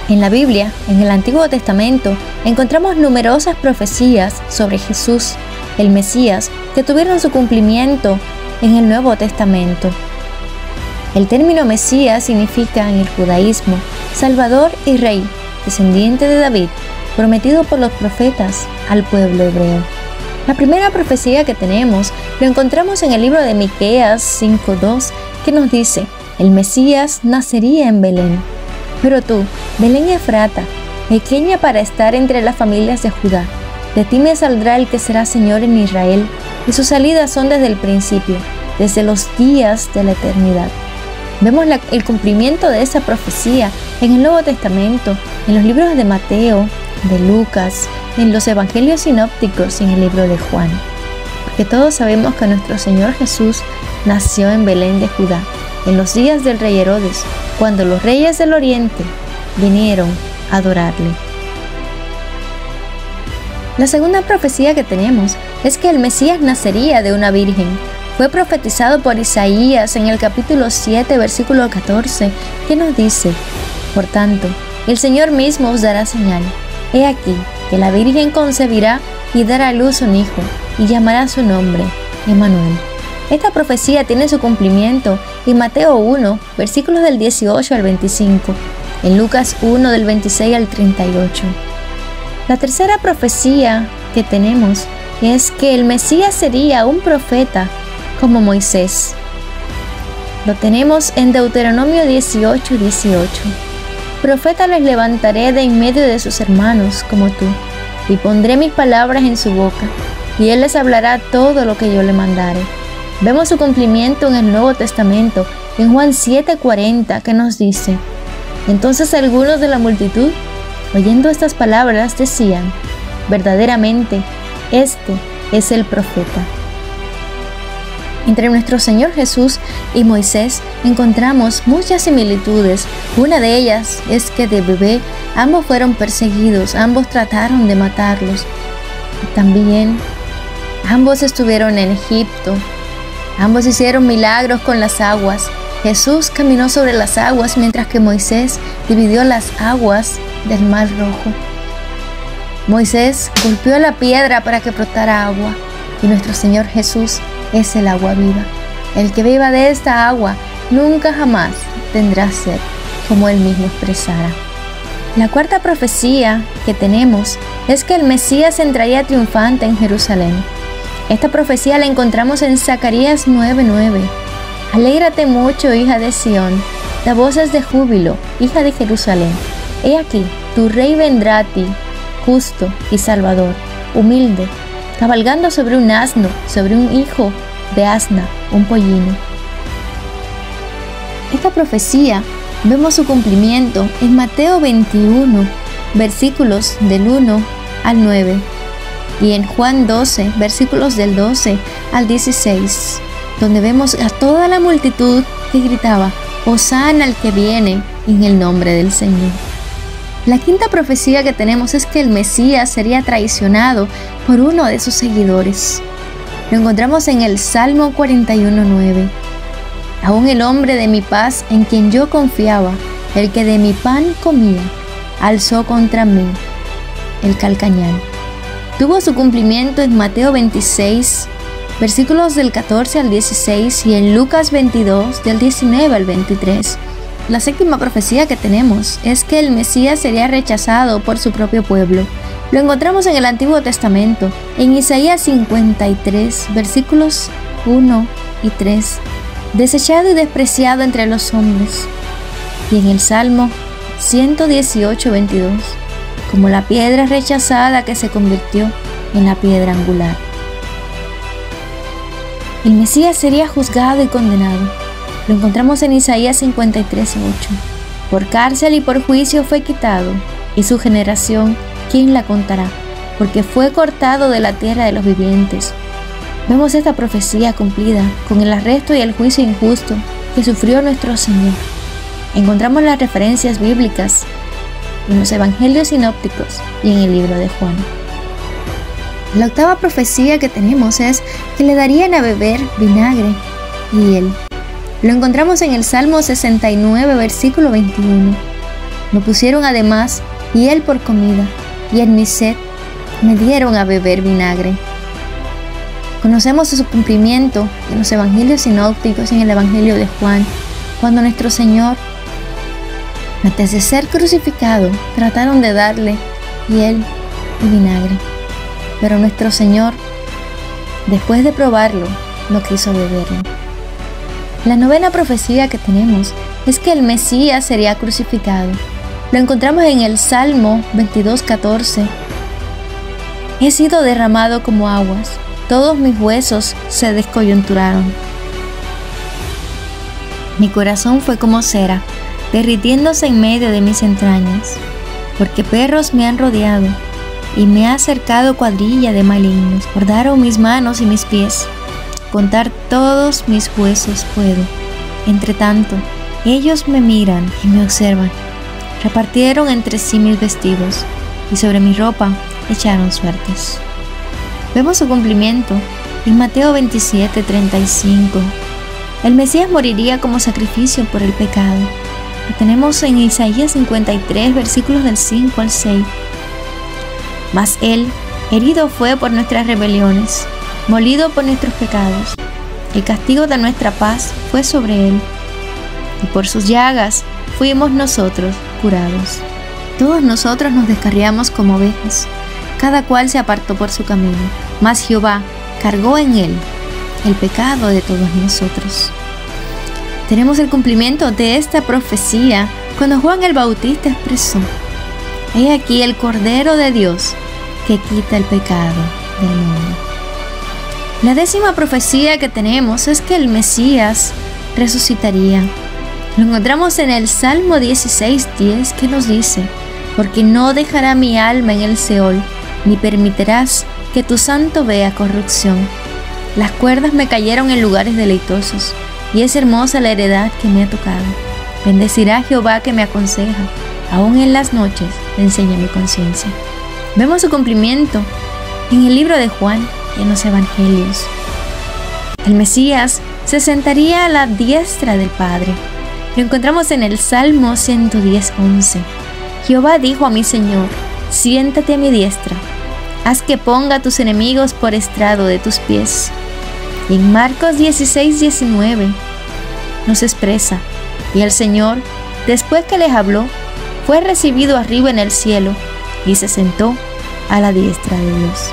En la Biblia, en el Antiguo Testamento, encontramos numerosas profecías sobre Jesús, el Mesías, que tuvieron su cumplimiento en el Nuevo Testamento. El término Mesías significa en el judaísmo Salvador y Rey, descendiente de David, prometido por los profetas al pueblo hebreo. La primera profecía que tenemos lo encontramos en el libro de Miqueas 5:2, que nos dice: el Mesías nacería en Belén. Pero tú, Belén Efrata, pequeña para estar entre las familias de Judá, de ti me saldrá el que será Señor en Israel, y sus salidas son desde el principio, desde los días de la eternidad. Vemos el cumplimiento de esa profecía en el Nuevo Testamento, en los libros de Mateo, de Lucas, en los evangelios sinópticos y en el libro de Juan. Porque todos sabemos que nuestro Señor Jesús nació en Belén de Judá, en los días del rey Herodes, cuando los reyes del oriente vinieron a adorarle. La segunda profecía que tenemos es que el Mesías nacería de una virgen. Fue profetizado por Isaías en el capítulo 7, versículo 14, que nos dice: por tanto, el Señor mismo os dará señal. He aquí que la virgen concebirá y dará a luz un hijo, y llamará su nombre Emmanuel. Esta profecía tiene su cumplimiento en Mateo 1, versículos del 18 al 25, en Lucas 1, del 26 al 38. La tercera profecía que tenemos es que el Mesías sería un profeta como Moisés. Lo tenemos en Deuteronomio 18, 18. Profeta les levantaré de en medio de sus hermanos como tú, y pondré mis palabras en su boca, y él les hablará todo lo que yo le mandare. Vemos su cumplimiento en el Nuevo Testamento, en Juan 7:40, que nos dice: entonces algunos de la multitud, oyendo estas palabras, decían: verdaderamente, este es el profeta. Entre nuestro Señor Jesús y Moisés encontramos muchas similitudes. Una de ellas es que de bebé ambos fueron perseguidos, ambos trataron de matarlos. También ambos estuvieron en Egipto, ambos hicieron milagros con las aguas. Jesús caminó sobre las aguas mientras que Moisés dividió las aguas del Mar Rojo. Moisés golpeó la piedra para que brotara agua, y nuestro Señor Jesús es el agua viva. El que beba de esta agua nunca jamás tendrá sed, como él mismo expresara. La cuarta profecía que tenemos es que el Mesías entraría triunfante en Jerusalén. Esta profecía la encontramos en Zacarías 9:9. Alégrate mucho, hija de Sión, da voces de júbilo, hija de Jerusalén. He aquí, tu rey vendrá a ti, justo y salvador, humilde, cabalgando sobre un asno, sobre un hijo de asna, un pollino. Esta profecía vemos su cumplimiento en Mateo 21, versículos del 1 al 9, y en Juan 12, versículos del 12 al 16, donde vemos a toda la multitud que gritaba: Hosana al que viene en el nombre del Señor. La quinta profecía que tenemos es que el Mesías sería traicionado por uno de sus seguidores. Lo encontramos en el Salmo 41:9. Aún el hombre de mi paz en quien yo confiaba, el que de mi pan comía, alzó contra mí el calcañal. Tuvo su cumplimiento en Mateo 26, versículos del 14 al 16, y en Lucas 22, del 19 al 23. La séptima profecía que tenemos es que el Mesías sería rechazado por su propio pueblo. Lo encontramos en el Antiguo Testamento, en Isaías 53, versículos 1 y 3. Desechado y despreciado entre los hombres. Y en el Salmo 118, 22, como la piedra rechazada que se convirtió en la piedra angular. El Mesías sería juzgado y condenado. Lo encontramos en Isaías 53:8. Por cárcel y por juicio fue quitado, y su generación, ¿quién la contará? Porque fue cortado de la tierra de los vivientes. Vemos esta profecía cumplida con el arresto y el juicio injusto que sufrió nuestro Señor. Encontramos las referencias bíblicas en los evangelios sinópticos y en el libro de Juan. La octava profecía que tenemos es que le darían a beber vinagre y hiel. Lo encontramos en el Salmo 69, versículo 21. Me pusieron además hiel por comida, y en mi sed me dieron a beber vinagre. Conocemos su cumplimiento en los evangelios sinópticos y en el evangelio de Juan, cuando nuestro Señor, antes de ser crucificado, trataron de darle hiel y vinagre. Pero nuestro Señor, después de probarlo, no quiso beberlo. La novena profecía que tenemos es que el Mesías sería crucificado. Lo encontramos en el Salmo 22:14. He sido derramado como aguas, todos mis huesos se descoyunturaron. Mi corazón fue como cera, derritiéndose en medio de mis entrañas, porque perros me han rodeado y me ha cercado cuadrilla de malignos. Bordaron mis manos y mis pies, contar todos mis huesos puedo. Entre tanto, ellos me miran y me observan. Repartieron entre sí mis vestidos y sobre mi ropa echaron suertes. Vemos su cumplimiento en Mateo 27:35. El Mesías moriría como sacrificio por el pecado. Lo tenemos en Isaías 53, versículos del 5 al 6. Mas Él herido fue por nuestras rebeliones, molido por nuestros pecados. El castigo de nuestra paz fue sobre Él, y por sus llagas fuimos nosotros curados. Todos nosotros nos descarriamos como ovejas, cada cual se apartó por su camino, mas Jehová cargó en Él el pecado de todos nosotros. Tenemos el cumplimiento de esta profecía cuando Juan el Bautista expresó: He aquí el Cordero de Dios que quita el pecado del mundo. La 10ª profecía que tenemos es que el Mesías resucitaría. Lo encontramos en el Salmo 16:10, que nos dice: Porque no dejará mi alma en el Seol, ni permitirás que tu santo vea corrupción. Las cuerdas me cayeron en lugares deleitosos, y es hermosa la heredad que me ha tocado. Bendecirá Jehová que me aconseja, aún en las noches me enseña mi conciencia. Vemos su cumplimiento en el libro de Juan y en los evangelios. El Mesías se sentaría a la diestra del Padre. Lo encontramos en el Salmo 110:11. Jehová dijo a mi Señor: Siéntate a mi diestra, haz que ponga a tus enemigos por estrado de tus pies. Y en Marcos 16:19 nos expresa: Y el Señor, después que les habló, fue recibido arriba en el cielo y se sentó a la diestra de Dios.